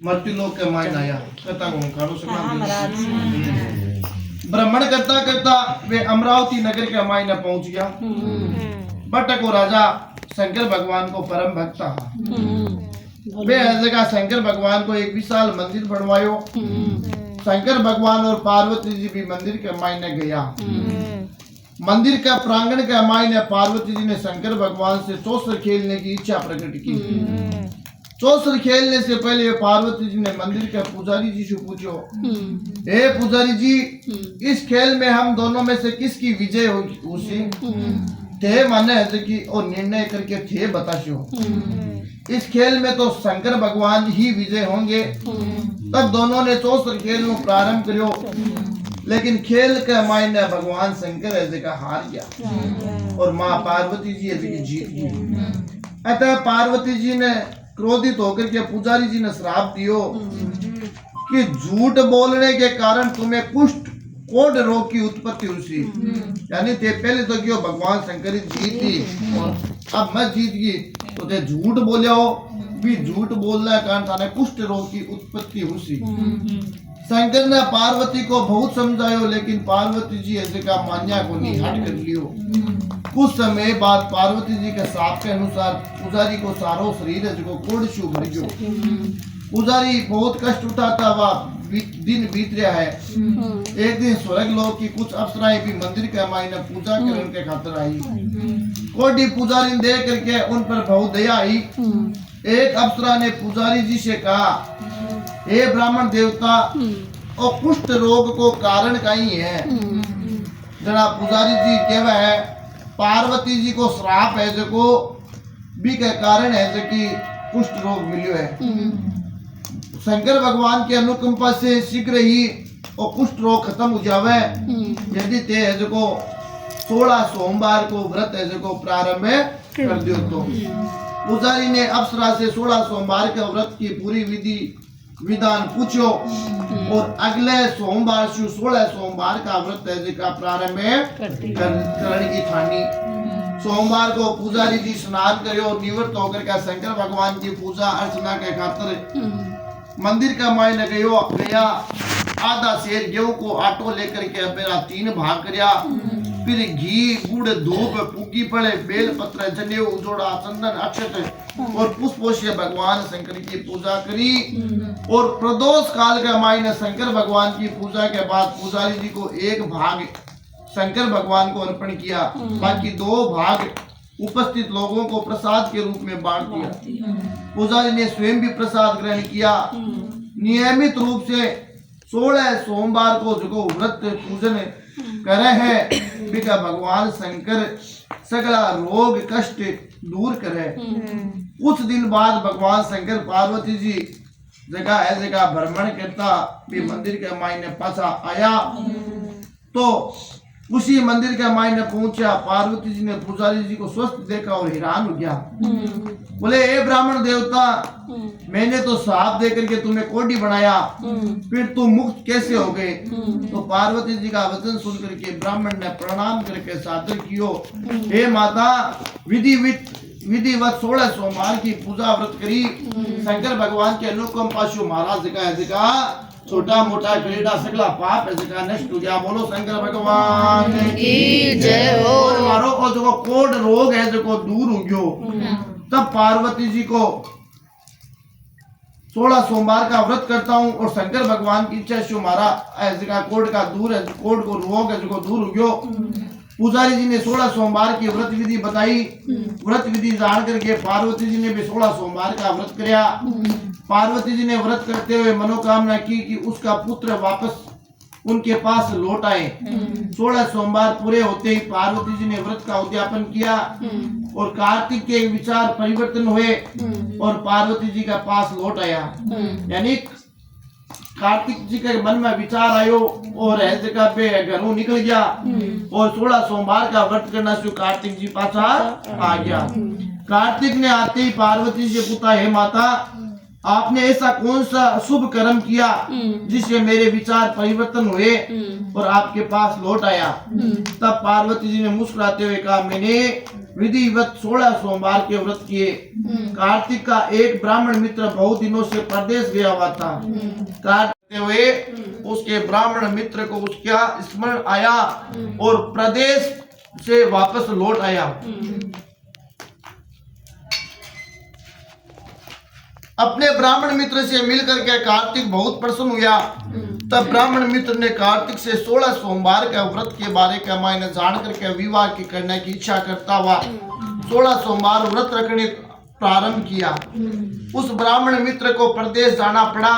मर्ती लोग के मायन आया कथा को कारो भ्रमण करता करता वे अमरावती नगर के मायने पहुंच गया। बट को राजा शंकर भगवान को परम भक्त था। वे जगह शंकर भगवान को एक विशाल मंदिर बनवायो। शंकर भगवान और पार्वती जी भी मंदिर के मायने गया। मंदिर का प्रांगण के मायने पार्वती जी ने शंकर भगवान से चौसर खेलने की इच्छा प्रकट की। चौसर खेलने से पहले पार्वती जी ने मंदिर के पुजारी जी से पूछो, हे पुजारी जी, इस खेल में हम दोनों में से किसकी विजय होगी? उसी थे माने है कि और निर्णय करके थे बताशो। इस खेल में तो शंकर भगवान ही विजय होंगे। तब दोनों ने चौसर खेल में प्रारंभ करो, लेकिन खेल के मायने भगवान शंकर ऐसे का हार गया और माँ पार्वती जी ऐसे की जीत गई। अतः पार्वती जी ने क्रोधित होकर के पुजारी जी ने श्राप दियो कि झूठ बोलने के कारण तुम्हें कुष्ठ कोढ़ रोग की उत्पत्ति हुई। यानी ते पहले तो क्यों भगवान शंकर जीती और अब मैं जीत गई तो ते झूठ बोले हो भी झूठ बोलने के कारण थाने कुष्ठ रोग की उत्पत्ति हुई। शंकर ने पार्वती को बहुत समझायो, लेकिन पार्वती जी ऐसे का मान्या को नहीं हट कर लियो। कुछ समय बाद पार्वती जी के साप के अनुसार पुजारी को सारो शरीर को कोढ़शु भर गयो। पुजारी बहुत कष्ट उठाता हुआ दिन बीत रहा है। एक दिन स्वर्ग लोक की कुछ अप्सराएं भी मंदिर के मायने पूजा करने के खातिर आई। कोढ़ी पुजारी ने देख करके उन पर बहुत दया आई। एक अप्सरा ने पुजारी जी से कहा, हे ब्राह्मण देवता, और कुष्ठ रोग को कारण कहीं है। जना पुजारी जी कहवा है पार्वती जी को श्राप है जो भी के कारण है जो कि कुष्ठ रोग मिलियो है। शंकर भगवान के अनुकंपा से शीघ्र ही और कुष्ठ रोग खत्म हो जावे यदि ते है जो 16 सोमवार को व्रत है जो प्रारंभ कर दियो। तो पुजारी ने अप्सरा से 16 सोमवार के व्रत की पूरी विधि विधान पूछो और अगले सोमवार से 16 सोमवार का व्रत है जिसका प्रारंभ करने की ठानी। सोमवार को पुजारी जी स्नान करो, निवृत्त होकर के शंकर भगवान की पूजा अर्चना के खातिर मंदिर का मायने गया। आधा शेर गेहूं को आटो लेकर के मेरा 3 भाग करया। फिर घी गुड़ धूप पुगी पड़े बेल पत्र जनेऊ उजोड़ा चंदन अक्षत और पुष्पों से भगवान शंकर की पूजा करी। और प्रदोष काल के मायने शंकर भगवान की पूजा के बाद पुजारी जी को 1 भाग शंकर भगवान को अर्पण किया, बाकी 2 भाग उपस्थित लोगों को प्रसाद के रूप में बांट दिया। पुजारी ने स्वयं भी प्रसाद ग्रहण किया। नियमित रूप से 16 सोमवार को जो व्रत पूजन करे है बिका भगवान शंकर सगला रोग कष्ट दूर करे। कुछ दिन बाद भगवान शंकर पार्वती जी जगह भ्रमण करता भी मंदिर के मायने पासा आया। तो उसी मंदिर के मायने पहुंचा। पार्वती जी ने पुजारी जी को स्वस्थ देखा और हैरान हो गया। बोले, ए ब्राह्मण देवता, मैंने तो श्राप दे करके तुम्हें कोढ़ी बनाया, फिर तुम मुक्त कैसे हो गए? तो पार्वती जी का वचन सुन करके ब्राह्मण ने प्रणाम करके सादर कियो, हे माता, विधिवत 16 सोमवार की पूजा व्रत करी। शंकर भगवान के अनुकंपा से महाराज का छोटा मोटा क्रीड़ा सगला पाप ऐसे नष्ट हो गया। बोलो शंकर भगवान की जय हो। मारो को जो कोढ़ रोग है जो दूर हो गयो। तब पार्वती जी को 16 सोमवार का व्रत करता हूँ और शंकर भगवान की इच्छा से हमारा ऐसे का कोढ़ का दूर है, कोढ़ को रोग है जो दूर हो गयो। पुजारी जी ने 16 सोमवार की व्रत विधि बताई। व्रत विधि जान करके पार्वती जी ने भी 16 सोमवार का व्रत किया। पार्वती जी ने व्रत करते हुए मनोकामना की कि उसका पुत्र वापस उनके पास लौट आए। 16 सोमवार पूरे होते ही पार्वती जी ने व्रत का उद्यापन किया और कार्तिक के विचार परिवर्तन हुए और पार्वती जी का पास लौट आया। यानी कार्तिक जी के मन में विचार आयो और ऐसे जगह पे घरों निकल गया और 16 सोमवार का व्रत करना शुरू कार्तिक जी पासा आ गया। कार्तिक ने आते ही पार्वती जी पूछा, हे माता, आपने ऐसा कौन सा शुभ कर्म किया जिससे मेरे विचार परिवर्तन हुए और आपके पास लौट आया? तब पार्वती जी ने मुस्कुराते हुए कहा, मैंने विधिवत 16 सोमवार के व्रत किए। कार्तिक का एक ब्राह्मण मित्र बहुत दिनों से प्रदेश गया हुआ था। करते हुए उसके ब्राह्मण मित्र को उसका स्मरण आया और प्रदेश से वापस लौट आया। अपने ब्राह्मण मित्र से मिलकर के कार्तिक बहुत प्रसन्न हुआ। तब ब्राह्मण मित्र ने कार्तिक से 16 सोमवार का व्रत के बारे का मायने जान करके विवाह की करने की इच्छा करता हुआ 16 सोमवार व्रत रखने प्रारंभ किया। उस ब्राह्मण मित्र को प्रदेश जाना पड़ा।